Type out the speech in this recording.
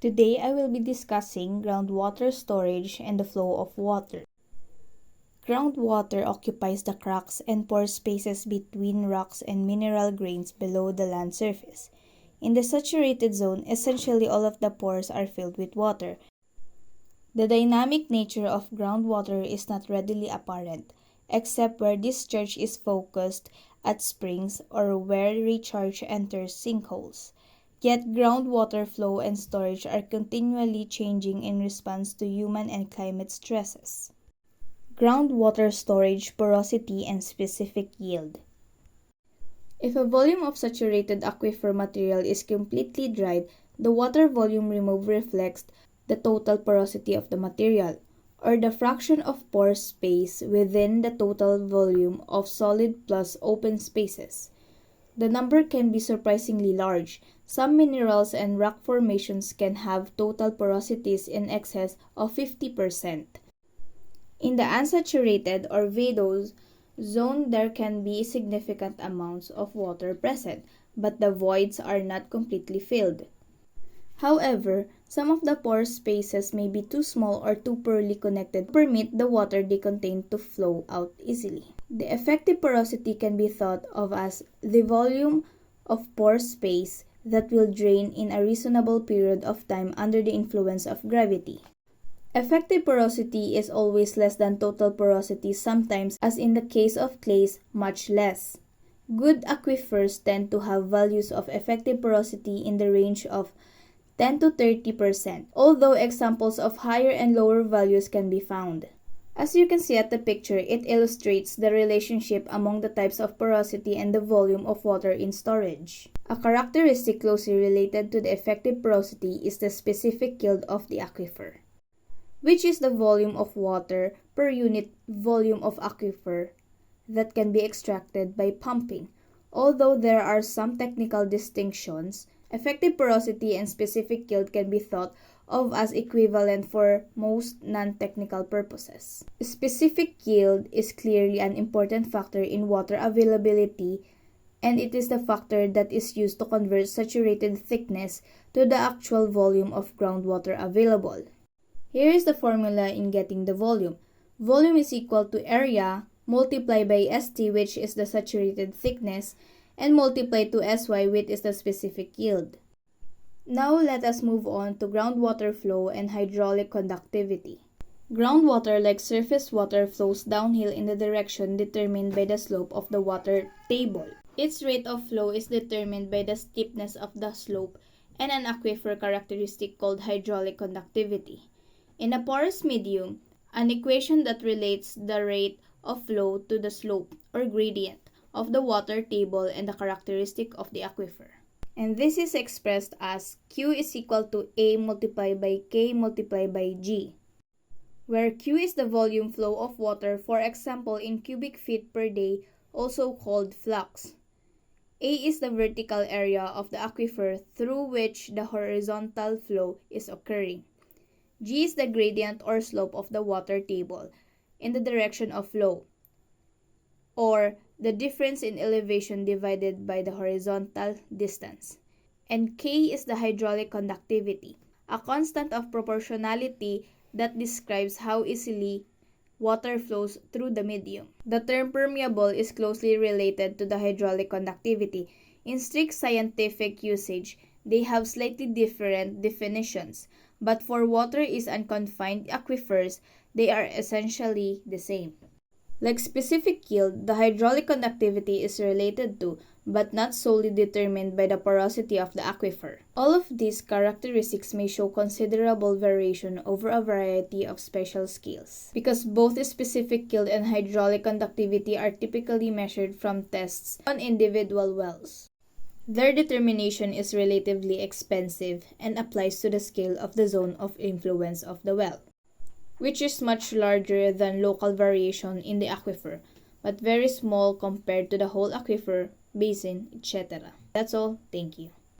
Today I will be discussing groundwater storage and the flow of water. Groundwater occupies the cracks and pore spaces between rocks and mineral grains below the land surface. In the saturated zone, essentially all of the pores are filled with water. The dynamic nature of groundwater is not readily apparent, except where discharge is focused at springs or where recharge enters sinkholes. Yet groundwater flow and storage are continually changing in response to human and climate stresses. Groundwater storage porosity and specific yield. If a volume of saturated aquifer material is completely dried, the water volume removed reflects the total porosity of the material, or the fraction of pore space within the total volume of solid plus open spaces. The number can be surprisingly large. Some minerals and rock formations can have total porosities in excess of 50%. In the unsaturated or vadose zone, there can be significant amounts of water present, but the voids are not completely filled. However, some of the pore spaces may be too small or too poorly connected to permit the water they contain to flow out easily. The effective porosity can be thought of as the volume of pore space that will drain in a reasonable period of time under the influence of gravity. Effective porosity is always less than total porosity, sometimes, as in the case of clays, much less. Good aquifers tend to have values of effective porosity in the range of 10 to 30%, although examples of higher and lower values can be found. As you can see at the picture, it illustrates the relationship among the types of porosity and the volume of water in storage. A characteristic closely related to the effective porosity is the specific yield of the aquifer, which is the volume of water per unit volume of aquifer that can be extracted by pumping. Although there are some technical distinctions, effective porosity and specific yield can be thought of as equivalent for most non-technical purposes. Specific yield is clearly an important factor in water availability, and it is the factor that is used to convert saturated thickness to the actual volume of groundwater available. Here is the formula in getting the volume. Volume is equal to area multiplied by St, which is the saturated thickness, and multiplied to Sy, which is the specific yield. Now let us move on to groundwater flow and hydraulic conductivity. Groundwater, like surface water, flows downhill in the direction determined by the slope of the water table. Its rate of flow is determined by the steepness of the slope and an aquifer characteristic called hydraulic conductivity. In a porous medium, an equation that relates the rate of flow to the slope or gradient of the water table and the characteristic of the aquifer. And this is expressed as Q is equal to A multiplied by K multiplied by G, where Q is the volume flow of water, for example in cubic feet per day, also called flux. A is the vertical area of the aquifer through which the horizontal flow is occurring. G is the gradient or slope of the water table in the direction of flow, or the difference in elevation divided by the horizontal distance. And K is the hydraulic conductivity, a constant of proportionality that describes how easily water flows through the medium. The term permeable is closely related to the hydraulic conductivity. In strict scientific usage, they have slightly different definitions, but for water is unconfined aquifers, they are essentially the same. Like specific yield, the hydraulic conductivity is related to, but not solely determined by, the porosity of the aquifer. All of these characteristics may show considerable variation over a variety of spatial scales, because both specific yield and hydraulic conductivity are typically measured from tests on individual wells. Their determination is relatively expensive and applies to the scale of the zone of influence of the well, which is much larger than local variation in the aquifer, but very small compared to the whole aquifer, basin, etc. That's all. Thank you.